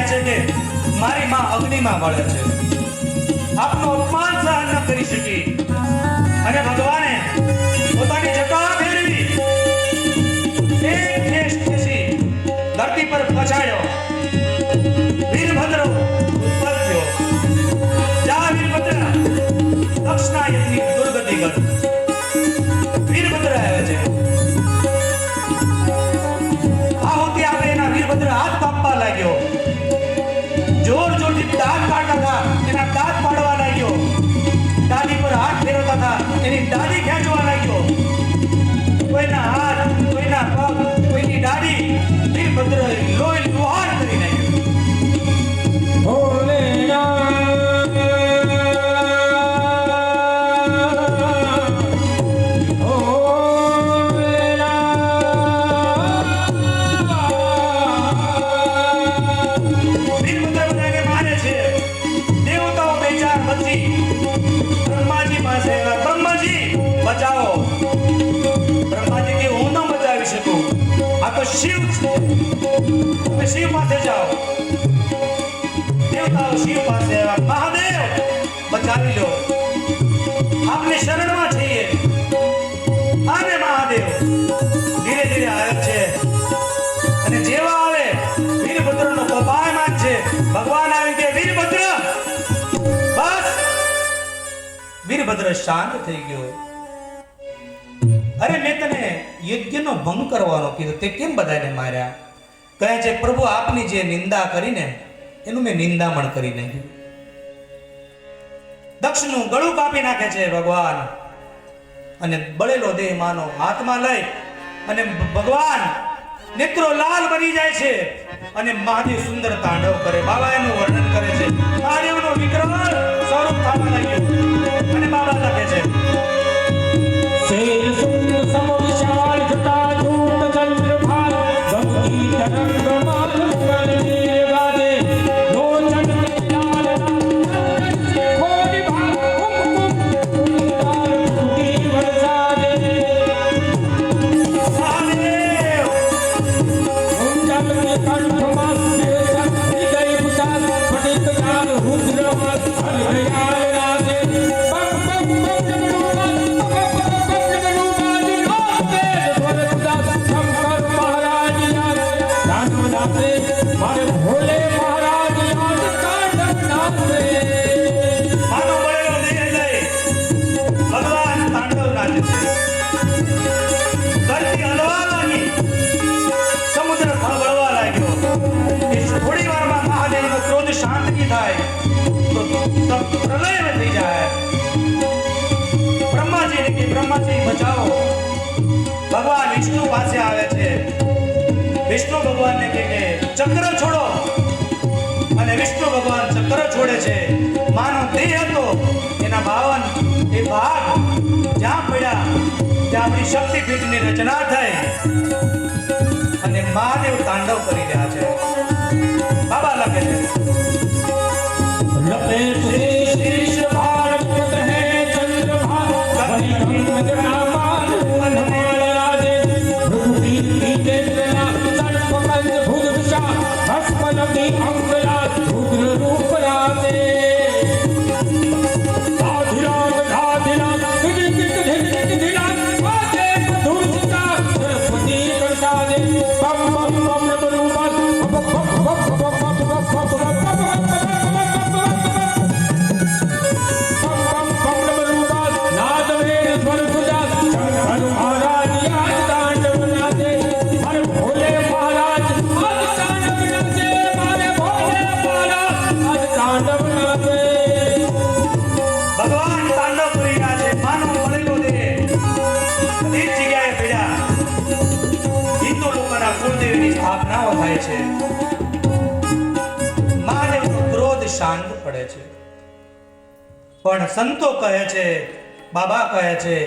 છે કે મારી માં અગ્નિમાં વળે છે, આપનો અપમાન સહન ન કરી શકી અને ભગવાને પોતાની જટા ફેરવી એક ઠેસ ઠેસી ધરતી પર પછાડ્યો. વીરભદ્ર ઉત્પન્ન થયો. જા વીરભદ્ર, દક્ષના યજ્ઞની દુર્ગતિ કર. વીરભદ્ર આવે છે. આહુતિ આપે એના વીરભદ્ર હાથ કાપવા લાગ્યો. જોર જોરથી દાંત કાઢતા હતા, એના દાંત પાડવા લાગ્યો. દાઢી પર હાથ ફેરવતા હતા, એની દાઢી ખેંચવા લાગ્યો. કોઈના હાથ, કોઈના પગ, કોઈની દાઢી વીરભદ્ર લોહી લુહાર કરી નાખ્યો. બ્રહ્માજી પાસે બ્રહ્માજી બચાવો. બ્રહ્માજી કે હું ન બચાવી શકું, આ તો શિવ છે, તમે શિવ પાસે જાઓ. દેવતાઓ શિવ પાસે મહાદેવ બચાવી લો, આપને શરણમાં છીએ. અને મહાદેવ ધીરે ધીરે આવે છે અને જેવા આવે વીરભદ્રનો કોપાયમાન છે. ભગવાન આવી કે વીરભદ્ર, બસ. વીરભદ્ર શાંત થઈ ગયો. અરે મેં તને યજ્ઞનો ભંગ કરવાનો કીધો, તે કેમ બધાને માર્યા? કહે છે પ્રભુ આપની જે નિંદા કરીને એનું મેં નિંદામણ કરી નાખ્યું. દક્ષનું ગળું કાપી નાખે છે ભગવાન અને બળેલો દેહ માનો હાથમાં લઈ અને ભગવાન નેત્રો લાલ બની જાય છે અને મહાદેવ સુંદર તાંડવ કરે. બાબા એનું વર્ણન કરે છે. મહાદેવનો વિક્રમ સ્વરૂપ થવા લાગ્યો અને બાબા લખે છે શેર સુંદ સમ વિશાળ જટા ધૂમ ચંદ્રભાલ ગંગી તરંગ માલ ગણનીર ગાદે લોચન લાલ ખોડી ભાલ કુમકુમ લાલ ફૂટી વરસાદે. મહાદેવ ઉંજલ કે કંઠમાં દેસન હૃદય વિશાલ ફટિક જાલ રુદ્રમલ હરિયાલ રાધે. મારે ભોલે મહારાજ યાદ કાઢ નાથે. માનો બળેલો દેહ લઈ ભગવાન તાંડવ નાચે છે. ધરતી હલવા લાગી, સમુદ્ર ખળબળવા લાગ્યો. થોડી વારમાં મહાદેવનો ક્રોધ શાંત નહીં થાય તો પ્રલય થઈ જાય. બ્રહ્માજીને કે બ્રહ્માજી બચાવો. ભગવાન વિષ્ણુ પાસે આવે છે. વિષ્ણુ ભગવાનને કહે કે ચક્ર છોડો અને વિષ્ણુ ભગવાન ચક્ર છોડે છે. માનો દેહ હતો એના 52 એ ભાગ જ્યાં પડ્યા ત્યાં આપણી શક્તિપીઠની રચના થઈ અને મહાદેવ તાંડવ કરી રહ્યા છે. બાબા લખે છે લપેટ શીશ ભારત હે ચંદ્રભાલ કવિ ગંગા માલ મનમાળ રાધે ભૃગુપીર પીતેન્દ્રના સર્પકંજ ભુજ વિશા ભસ્મનદી અંગલા રુદ્ર રૂપ રાધે. આધિરામ આધિરામ ધિક ધિક ધિક ધિક ધીરામ વાજે મધુરતા સરસ્વતી પ્રસાદે. બમ બમ બમ રૂપલ બમ બમ બમ બમ ભગવાન તાંડવ કરી રહ્યા છે. માનો બળેલો દેહ બધી જ જગ્યાએ પડ્યા. હિન્દુ લોકોના કુળદેવીની સ્થાપનાઓ થાય છે. મહાદેવનો ક્રોધ શાંત પડે છે. પણ સંતો કહે છે, બાબા કહે છે